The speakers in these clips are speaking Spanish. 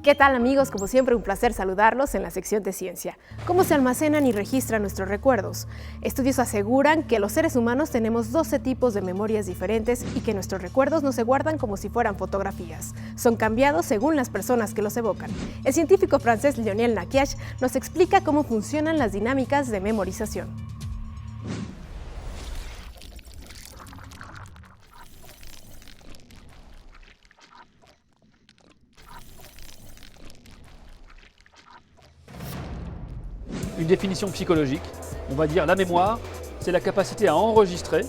¿Qué tal, amigos? Como siempre, un placer saludarlos en la sección de ciencia. ¿Cómo se almacenan y registran nuestros recuerdos? Estudios aseguran que los seres humanos tenemos 12 tipos de memorias diferentes y que nuestros recuerdos no se guardan como si fueran fotografías. Son cambiados según las personas que los evocan. El científico francés Lionel Naquiach nos explica cómo funcionan las dinámicas de memorización. Une définition psychologique, on va dire la mémoire, c'est la capacité à enregistrer,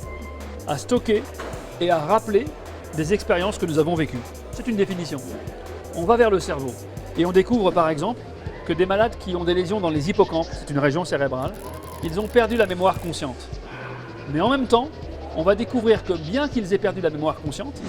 à stocker et à rappeler des expériences que nous avons vécues. C'est une définition. On va vers le cerveau et on découvre par exemple que des malades qui ont des lésions dans les hippocampes, c'est une région cérébrale, ils ont perdu la mémoire consciente. Mais en même temps, on va découvrir que bien qu'ils aient perdu la mémoire consciente,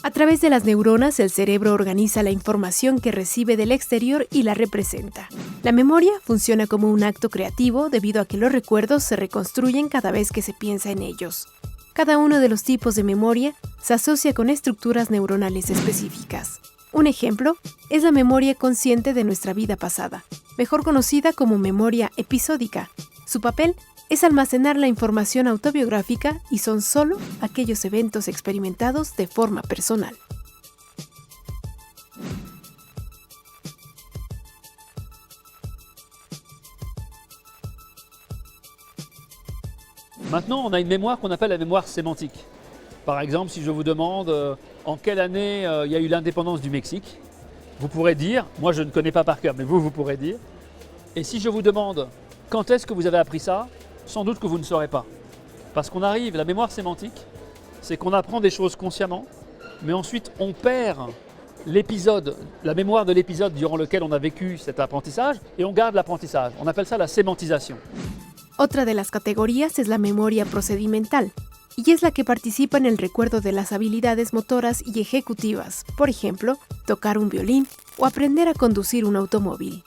A través de las neuronas, el cerebro organiza la información que recibe del exterior y la representa. La memoria funciona como un acto creativo debido a que los recuerdos se reconstruyen cada vez que se piensa en ellos. Cada uno de los tipos de memoria se asocia con estructuras neuronales específicas. Un ejemplo es la memoria consciente de nuestra vida pasada, mejor conocida como memoria episódica. Su papel es almacenar la información autobiográfica y son solo aquellos eventos experimentados de forma personal. maintenant on a une mémoire qu'on appelle la mémoire sémantique. Par exemple, si je vous demande en quelle année il y a eu l'indépendance du Mexique, vous pourrez dire, moi je ne connais pas par cœur, mais vous pourrez dire. Et si je vous demande quand est-ce que vous avez appris ça, sans doute que vous ne saurez pas. Parce qu'on arrive, la mémoire sémantique, c'est qu'on apprend des choses consciemment, mais ensuite on perd l'épisode, la mémoire de l'épisode durant lequel on a vécu cet apprentissage, et on garde l'apprentissage. On appelle ça la sémantisation. Otra de las categorías es la memoria procedimental, y es la que participa en el recuerdo de las habilidades motoras y ejecutivas, por ejemplo, tocar un violín o aprender a conducir un automóvil.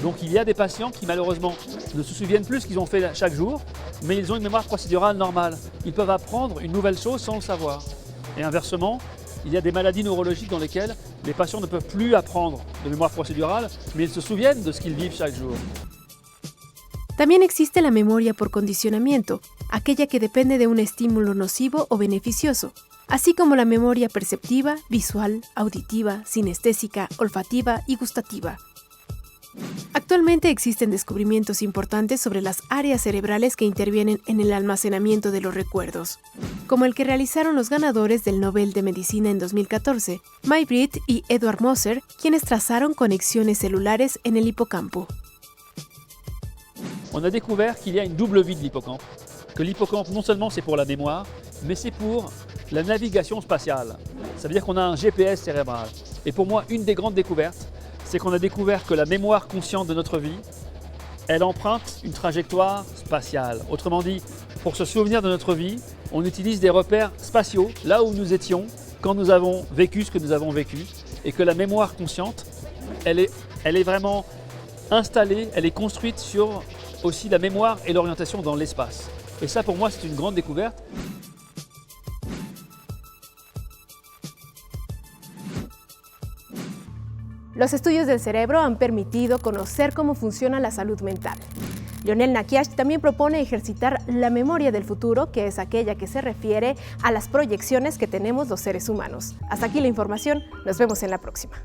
Donc il y a des patients qui malheureusement ne se souviennent plus ce qu'ils ont fait chaque jour, mais ils ont une mémoire procédurale normale. Ils peuvent apprendre une nouvelle chose sans le savoir. Et inversement, il y a des maladies neurologiques dans lesquelles les patients ne peuvent plus apprendre de mémoire procédurale, mais ils se souviennent de ce qu'ils vivent chaque jour. También existe la memoria por condicionamiento, aquella que depende de un estímulo nocivo o beneficioso, así como la memoria perceptiva, visual, auditiva, sinestésica, olfativa y gustativa. Actualmente existen descubrimientos importantes sobre las áreas cerebrales que intervienen en el almacenamiento de los recuerdos, como el que realizaron los ganadores del Nobel de Medicina en 2014, May-Britt y Edward Moser, quienes trazaron conexiones celulares en el hipocampo. On a découvert qu'il y a une double vie de l'hippocampe, que l'hippocampe non seulement c'est pour la mémoire, mais c'est pour la navigation spatiale. Ça veut dire qu'on a un GPS cérébral. Et pour moi, une des grandes découvertes, c'est qu'on a découvert que la mémoire consciente de notre vie, elle emprunte une trajectoire spatiale. Autrement dit, pour se souvenir de notre vie, on utilise des repères spatiaux, là où nous étions, quand nous avons vécu ce que nous avons vécu, et que la mémoire consciente, elle est vraiment installée, elle est construite sur aussi la mémoire et l'orientation dans l'espace. Et ça, pour moi, c'est une grande découverte. Los estudios del cerebro han permitido conocer cómo funciona la salud mental. Lionel Naquiach también propone ejercitar la memoria del futuro, que es aquella que se refiere a las proyecciones que tenemos los seres humanos. Hasta aquí la información, nos vemos en la próxima.